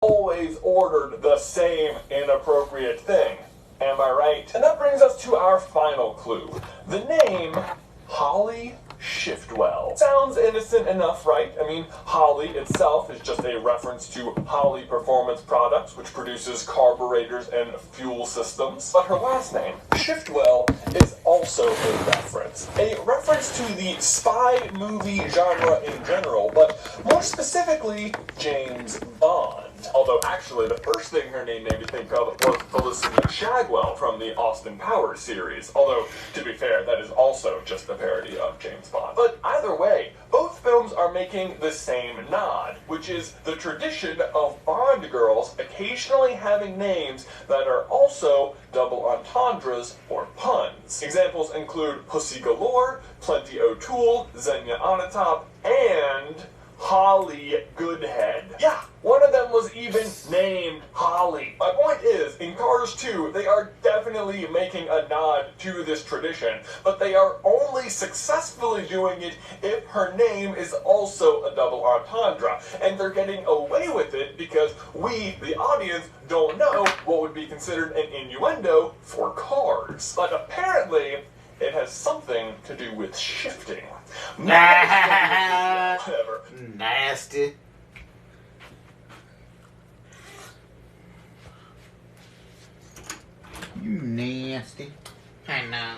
always ordered the same inappropriate thing. Am I right? And that brings us to our final clue. The name Holly Shiftwell. Sounds innocent enough, right? I mean, Holly itself is just a reference to Holly Performance Products, which produces carburetors and fuel systems. But her last name, Shiftwell, is also a reference. A reference to the spy movie genre in general, but more specifically, James Bond. Although actually the first thing her name made me think of was Felicity Shagwell from the Austin Powers series. Although, to be fair, that is also just a parody of James Bond. But either way, both films are making the same nod, which is the tradition of Bond girls occasionally having names that are also double entendres or puns. Examples include Pussy Galore, Plenty O'Toole, Xenia Onatopp, and Holly Goodhead. Yeah, one of them was even named Holly. My point is, in Cars 2, they are definitely making a nod to this tradition, but they are only successfully doing it if her name is also a double entendre. And they're getting away with it because we, the audience, don't know what would be considered an innuendo for Cars. But apparently, it has something to do with shifting. Whatever. Nasty. You nasty. I know.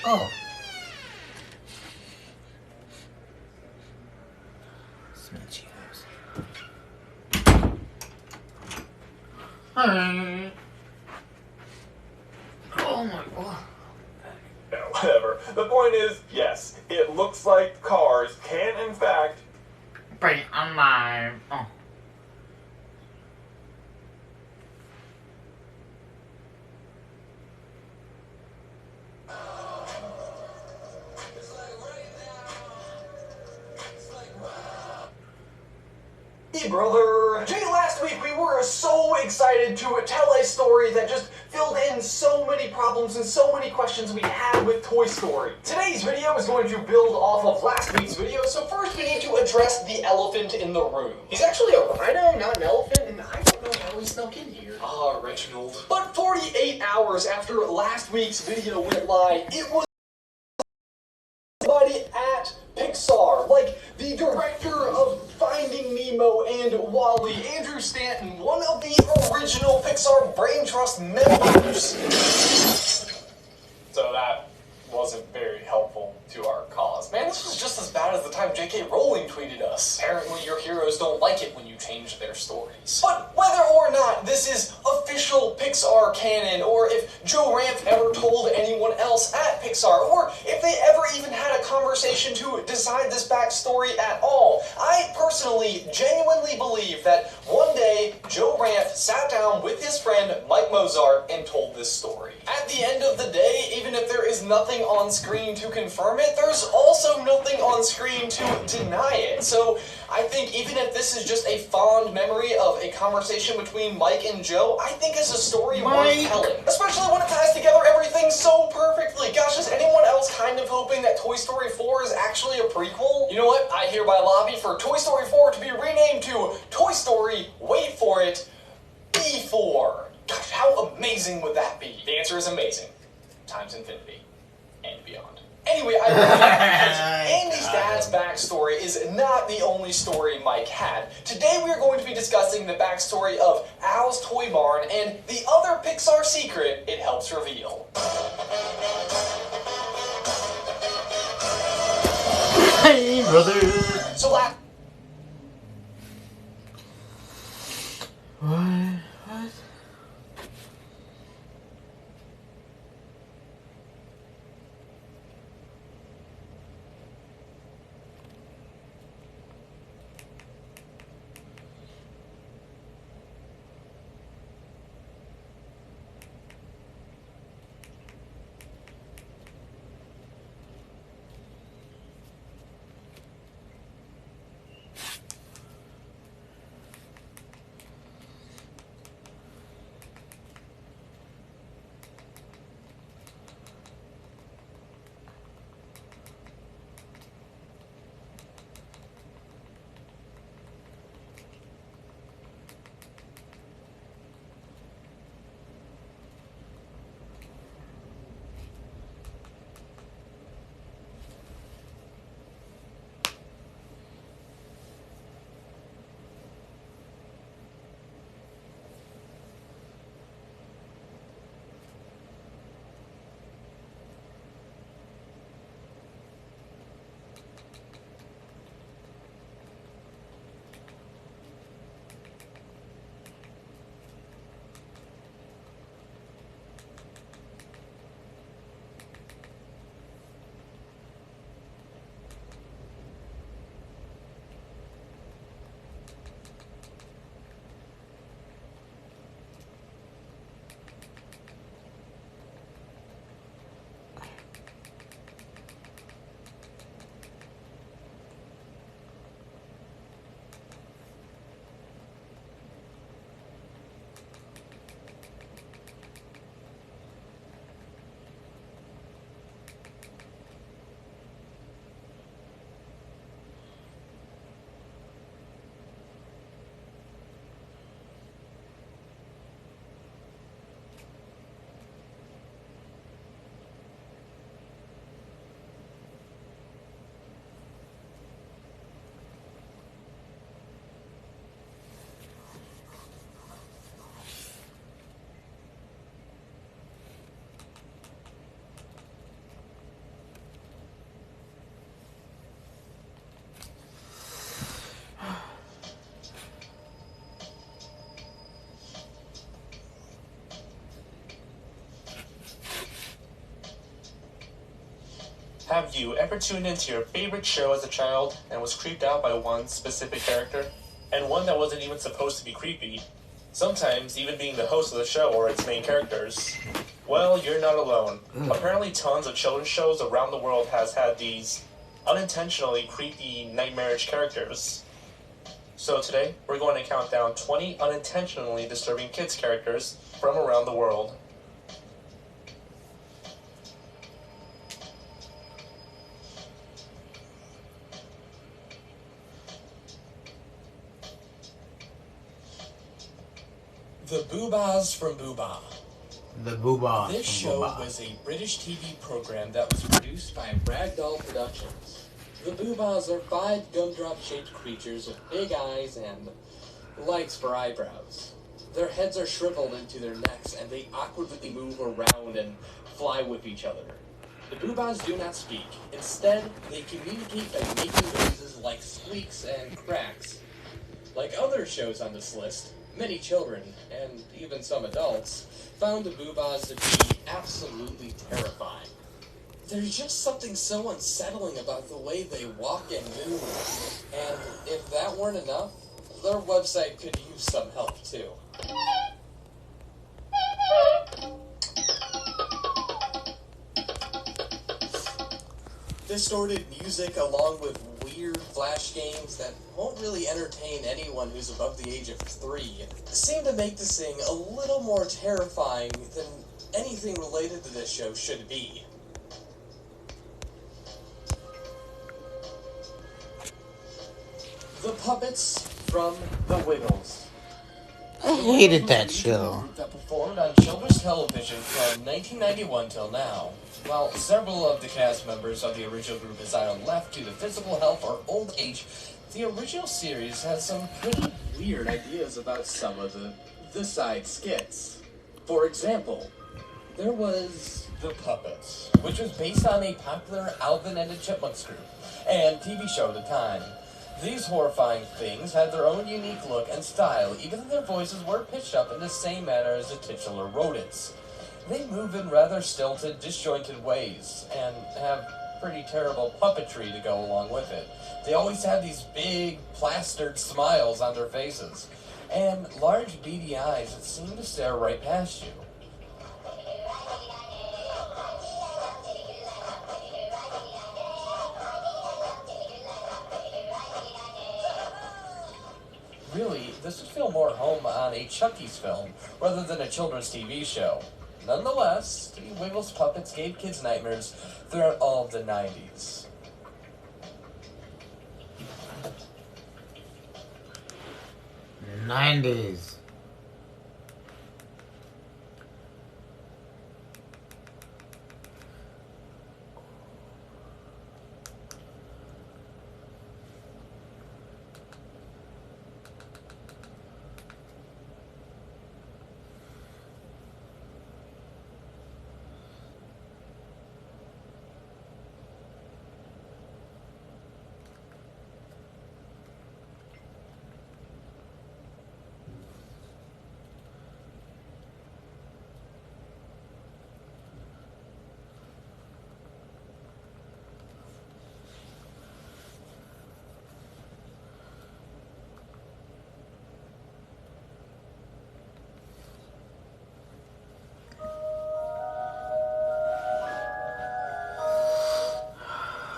Oh. Smell Cheetos. Hey. Oh my god. No, whatever. The point is, yes, it looks like cars can, in fact, Bring alive. Oh. Hey brother! Jay, last week we were so excited to tell a story that just filled in so many problems and so many questions we had with Toy Story. Today's video is going to build off of last week's video, so first we need to address the elephant in the room. He's actually a rhino, not an elephant, and I don't know how he snuck in here. Ah, Reginald. But 48 hours after last week's video went live, it was somebody at Pixar, like the director of Finding Nemo and WALL-E, Andrew Stanton, one of the original Pixar Brain Trust members. So that wasn't very helpful to our cause. Man, this was just as bad as the time J.K. Rowling tweeted us. Apparently your heroes don't like it when you change their stories. But whether or not this is official Pixar canon, or if Joe Ranft ever told anyone else at Pixar, or if they ever even had a conversation to decide this backstory at all, I personally genuinely believe that one day Joe Ranft sat down with his friend Mike Mozart and told this story. At the end of the day, even if there is nothing on screen to confirm it, there's also nothing on screen to deny it. So I think even if this is just a fond memory of a conversation between Mike and Joe, I think it's a story worth telling. Especially when it ties together everything so perfectly. Gosh, is anyone else kind of hoping that Toy Story 4 is actually a prequel? You know what? I hereby lobby for Toy Story 4 to be renamed to Toy Story, wait for it, B4. Gosh, how amazing would that be? The answer is amazing. Times infinity. And beyond. Anyway, I really Andy's dad's backstory is not the only story Mike had. Today we are going to be discussing the backstory of Al's Toy Barn and the other Pixar secret it helps reveal. Hey, brother. So last What? Have you ever tuned into your favorite show as a child and was creeped out by one specific character? And one that wasn't even supposed to be creepy? Sometimes even being the host of the show or its main characters. Well, you're not alone. Apparently tons of children's shows around the world has had these unintentionally creepy, nightmarish characters. So today, we're going to count down 20 unintentionally disturbing kids characters from around the world. The Boobahs from Boobah. The Boobahs. This show was a British TV program that was produced by Ragdoll Productions. The Boobahs are 5 gumdrop-shaped creatures with big eyes and legs for eyebrows. Their heads are shriveled into their necks and they awkwardly move around and fly with each other. The Boobahs do not speak. Instead, they communicate by making noises like squeaks and cracks. Like other shows on this list, many children, and even some adults, found the Boobahs to be absolutely terrifying. There's just something so unsettling about the way they walk and move, and if that weren't enough, their website could use some help too. Distorted music along with weird flash games that won't really entertain anyone who's above the age of 3 seem to make this thing a little more terrifying than anything related to this show should be. The Puppets from The Wiggles. I hated that show. That performed on children's television from 1991 till now. While several of the cast members of the original group has either left due to physical health or old age, the original series has some pretty weird ideas about some of the side skits. For example, there was The Puppets, which was based on a popular Alvin and the Chipmunks group and TV show at the time. These horrifying things had their own unique look and style, even though their voices were pitched up in the same manner as the titular rodents. They move in rather stilted, disjointed ways, and have pretty terrible puppetry to go along with it. They always have these big, plastered smiles on their faces, and large beady eyes that seem to stare right past you. Really, this would feel more home on a Chucky's film rather than a children's TV show. Nonetheless, the Wiggles puppets gave kids nightmares throughout all of the 90s. '90s.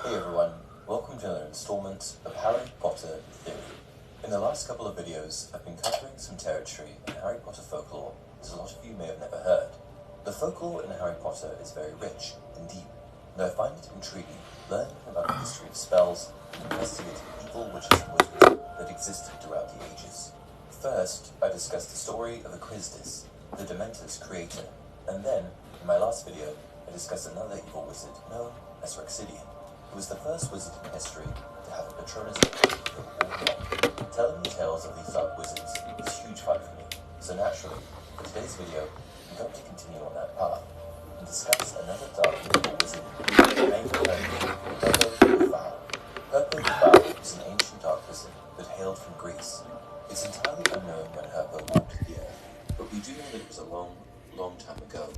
Hey everyone, welcome to another installment of Harry Potter Theory. In the last couple of videos, I've been covering some territory in Harry Potter folklore that a lot of you may have never heard. The folklore in Harry Potter is very rich and deep, and I find it intriguing learning about the history of spells and investigating evil witches and wizards that existed throughout the ages. First, I discussed the story of Aquistus, the Dementor's creator, and then, in my last video, I discussed another evil wizard known as Rexidian. He was the first wizard in history to have a Patronus for all along. Telling the tales of these dark wizards is huge fun for me, so naturally, for today's video, I'm going to continue on that path and discuss another dark evil wizard named Hercule the Foul. Hercule the Foul was an ancient dark wizard that hailed from Greece. It's entirely unknown when Hercule walked the earth, but we do know that it was a long, long time ago,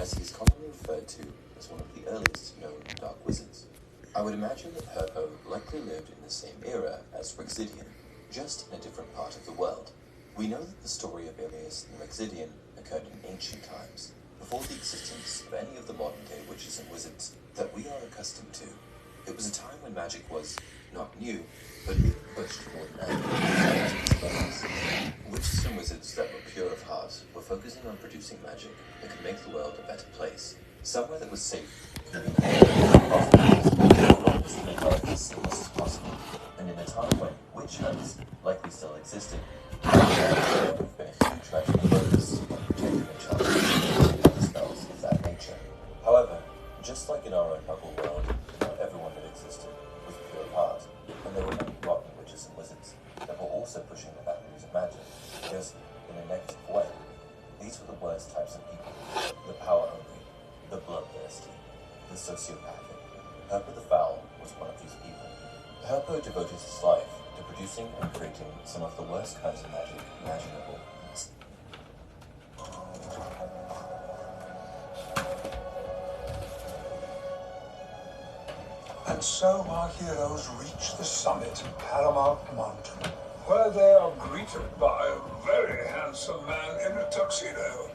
as he is commonly referred to as one of the earliest known dark wizards. I would imagine that Herpo likely lived in the same era as Rexidian, just in a different part of the world. We know that the story of Ilias and Rexidian occurred in ancient times, before the existence of any of the modern-day witches and wizards that we are accustomed to. It was a time when magic was not new, but being pushed toward an end. Witches and wizards that were pure of heart were focusing on producing magic that could make the world a better place, somewhere that was safe, convenient, and profitable, as to make life as seamless as possible. And in a time when witch hunts likely still existed, there would have been a huge magical focus on protecting the child and other spells of that nature. However, just like in our own Muggle world, not everyone that existed was pure of heart, and there were many rotten witches and wizards that were also pushing the boundaries of magic, just in a negative way. These were the worst types of people: the power-hungry, the bloodthirsty, the sociopathic. Herpo the Foul was one of these people. Herpo devoted his life to producing and creating some of the worst kinds of magic imaginable. And so our heroes reach the summit of Paramount Mountain, where they are greeted by a very handsome man in a tuxedo.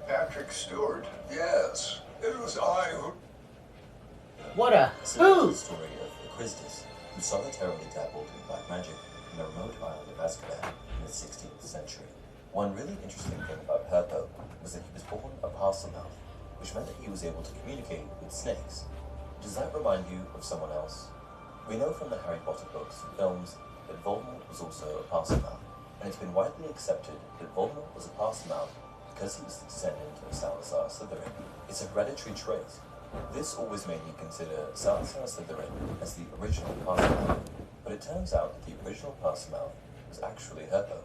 Patrick Stewart. Yes, it was I who... What a Similar to who? the story of Ichristus, who solitarily dabbled in black magic in the remote island of Azkaban in the 16th century. One really interesting thing about Herpo was that he was born a parselmouth, which meant that he was able to communicate with snakes. Does that remind you of someone else? We know from the Harry Potter books and films that Voldemort was also a parselmouth, and it's been widely accepted that Voldemort was a parselmouth because he was the descendant of Salazar Slytherin. It's a hereditary trait. This always made me consider Salazar Slytherin as the original parselmouth, but it turns out that the original parselmouth was actually Herpo.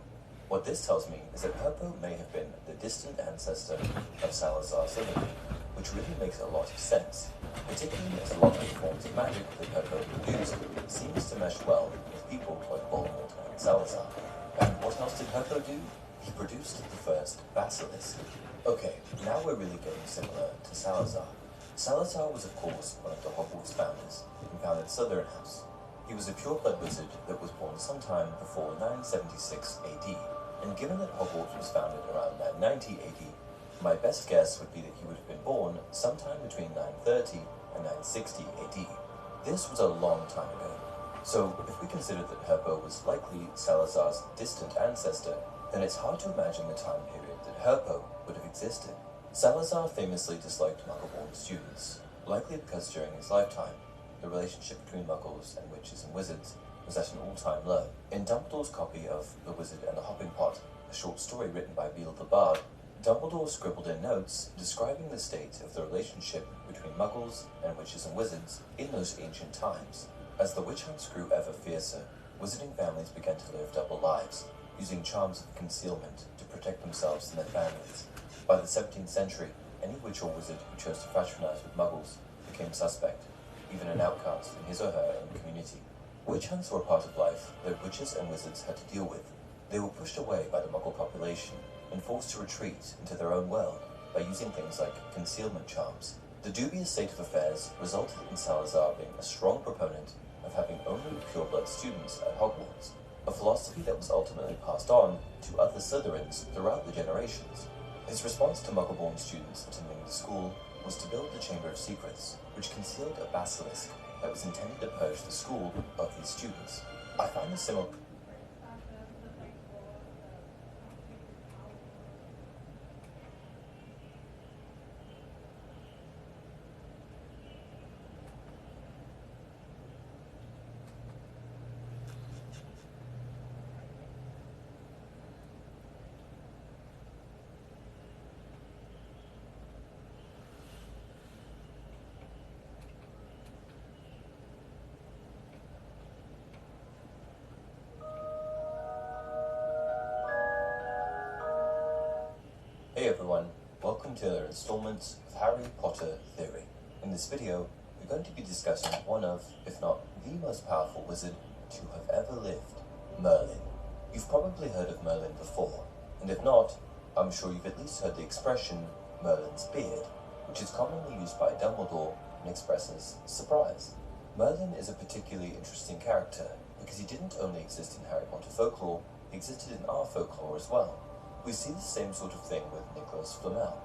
What this tells me is that Herpo may have been the distant ancestor of Salazar Slytherin, which really makes a lot of sense, particularly as a lot of the forms of magic that Herpo produced seems to mesh well with people like Voldemort and Salazar. And what else did Herpo do? He produced the first basilisk. Okay, now we're really getting similar to Salazar. Salazar was of course one of the Hogwarts founders and founded Slytherin House. He was a pure-blood wizard that was born sometime before 976 AD, and given that Hogwarts was founded around 990 AD, my best guess would be that he would have been born sometime between 930 and 960 AD. This was a long time ago. So if we consider that Herpo was likely Salazar's distant ancestor, then it's hard to imagine the time period that Herpo would have existed. Salazar famously disliked Muggle-born students, likely because during his lifetime, the relationship between Muggles and witches and wizards was at an all-time low. In Dumbledore's copy of The Wizard and the Hopping Pot, a short story written by Beedle the Bard, Dumbledore scribbled in notes describing the state of the relationship between Muggles and witches and wizards in those ancient times. As the witch hunts grew ever fiercer, wizarding families began to live double lives, using charms of concealment to protect themselves and their families. By the 17th century, any witch or wizard who chose to fraternize with Muggles became suspect, even an outcast in his or her own community. Witch hunts were a part of life that witches and wizards had to deal with. They were pushed away by the Muggle population and forced to retreat into their own world by using things like concealment charms. The dubious state of affairs resulted in Salazar being a strong proponent of having only pure-blood students at Hogwarts, a philosophy that was ultimately passed on to other Slytherins throughout the generations. His response to Muggle-born students attending the school was to build the Chamber of Secrets, which concealed a basilisk that was intended to purge the school of these students. I find this similar. Hey everyone, welcome to another installment of Harry Potter Theory. In this video, we're going to be discussing one of, if not the most powerful wizard to have ever lived, Merlin. You've probably heard of Merlin before, and if not, I'm sure you've at least heard the expression Merlin's beard, which is commonly used by Dumbledore and expresses surprise. Merlin is a particularly interesting character because he didn't only exist in Harry Potter folklore, he existed in our folklore as well. We see the same sort of thing with Nicholas Flamel.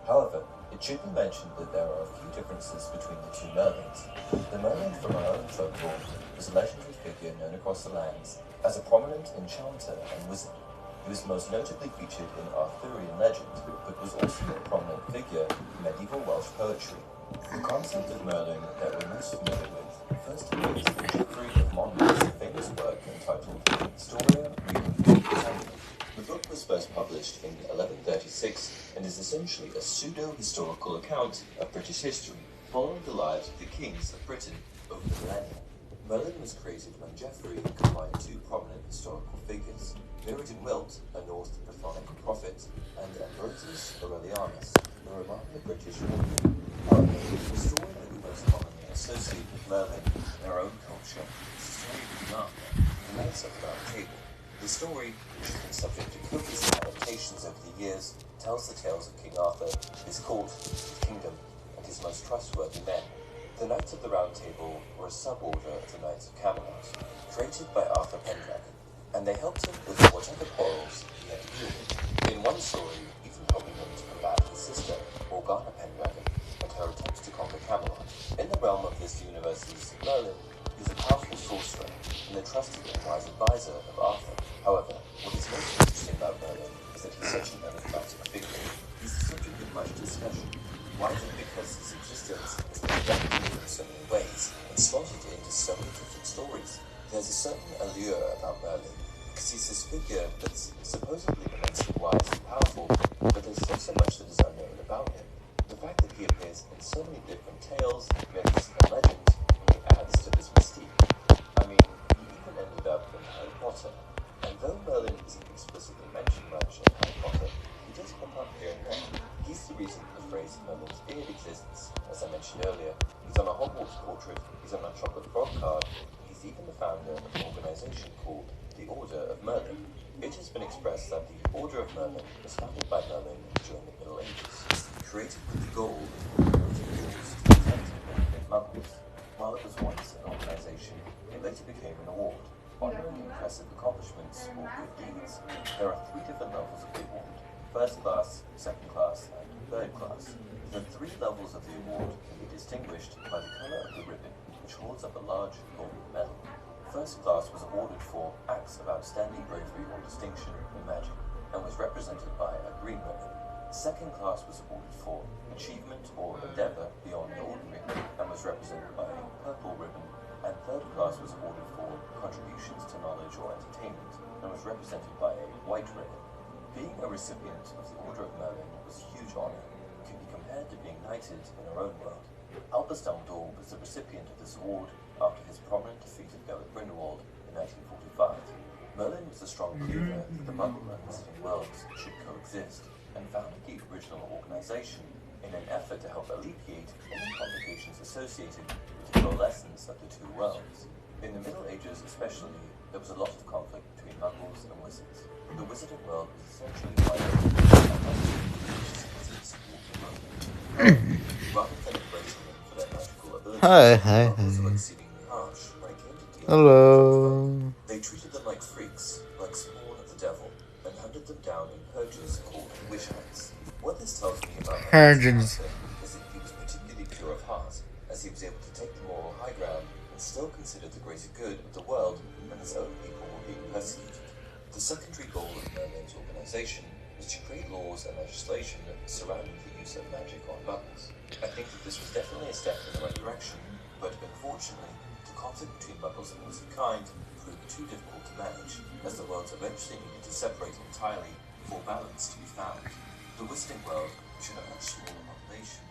However, it should be mentioned that there are a few differences between the two Merlins. The Merlin from our own folklore was a legendary figure known across the lands as a prominent enchanter and wizard. He was most notably featured in Arthurian legend, but was also a prominent figure in medieval Welsh poetry. The concept of Merlin that we're most familiar with first appears in Geoffrey of Monmouth's famous work entitled Historia Regum Britannica. The book was first published in 1136 and is essentially a pseudo-historical account of British history, following the lives of the kings of Britain over the millennia. Merlin was created when Geoffrey combined two prominent historical figures, Myrddin Wyllt, a Norse Brythonic prophet, and Ambrosius Aurelianus, the remarkable British warrior. However, the story that we most commonly associate with Merlin in our own culture is the story of King Arthur, the Knights of the Round Table. The story, which has been subject to copious adaptations over the years, tells the tales of King Arthur, his court, his kingdom, and his most trustworthy men. The Knights of the Round Table were a suborder of the Knights of Camelot, created by Arthur Pendragon, and they helped him with whatever quarrels he had to deal with. In one story, even helping him to combat his sister, Morgana Pendragon, and her attempts to conquer Camelot. In the realm of this universe's Merlin, he's a powerful sorcerer and the trusted and wise advisor of Arthur. However, what is most interesting about Merlin is that he's such an enigmatic figure. He's the subject of much discussion. Why is it? Because his existence has been documented in so many ways and slotted into so many different stories. There's a certain allure about Merlin because he's this figure that's supposedly immensely wise and powerful, but there's still so much that is unknown about him. The fact that he appears in so many different tales, myths, and legends only adds to this mystique. I mean, he even ended up in Harry Potter. And though Merlin isn't explicitly mentioned much in Harry Potter, he does pop up here and there. He's the reason the phrase Merlin's beard exists. As I mentioned earlier, he's on a Hogwarts portrait, he's on a chocolate frog card, he's even the founder of an organization called the Order of Merlin. It has been expressed that the Order of Merlin was founded by Merlin during the Middle Ages, created with the goal of promoting laws to protect and benefit muggles. While it was once an organization, it later became an award, honoring impressive accomplishments or good deeds. There are 3 different levels of the award: first class, second class, and third class. The 3 levels of the award can be distinguished by the color of the ribbon, which holds up a large golden medal. First class was awarded for acts of outstanding bravery or distinction in magic, and was represented by a green ribbon. Second class was awarded for achievement or endeavor beyond the ordinary, and was represented by a purple ribbon. And third class was awarded for contributions to knowledge or entertainment, and was represented by a white ribbon. Being a recipient of the Order of Merlin was a huge honor, and can be compared to being knighted in our own world. Albus Dumbledore was the recipient of this award after his prominent defeat of Gellert Grindelwald in 1945. Merlin was a strong believer that the Muggle and Wizarding worlds should coexist, and founded the original organization in an effort to help alleviate any complications associated with the coalescence of the two worlds. In the Middle Ages especially, there was a lot of conflict between Muggles and Wizards. The Wizarding world was essentially wide open, and most wizards walked the road. Rather than embracing them for their magical abilities, Muggles were exceedingly harsh when it came to dealing with them. They treated them like freaks, like spawn of the devil, and hunted them down in purges called wish hunts. What this tells me about Merlin's character is that he was particularly pure of heart, as he was able to take the moral high ground and still consider the greater good of the world when his own people were being persecuted. The secondary goal of Merlin's organization was to create laws and legislation surrounding the use of magic on Muggles. I think that this was definitely a step in the right direction, but unfortunately, the conflict between Muggles and wizard kind proved too difficult to manage, as the worlds eventually needed to separate entirely for balance to be found. The Wizarding world, which had a much smaller population,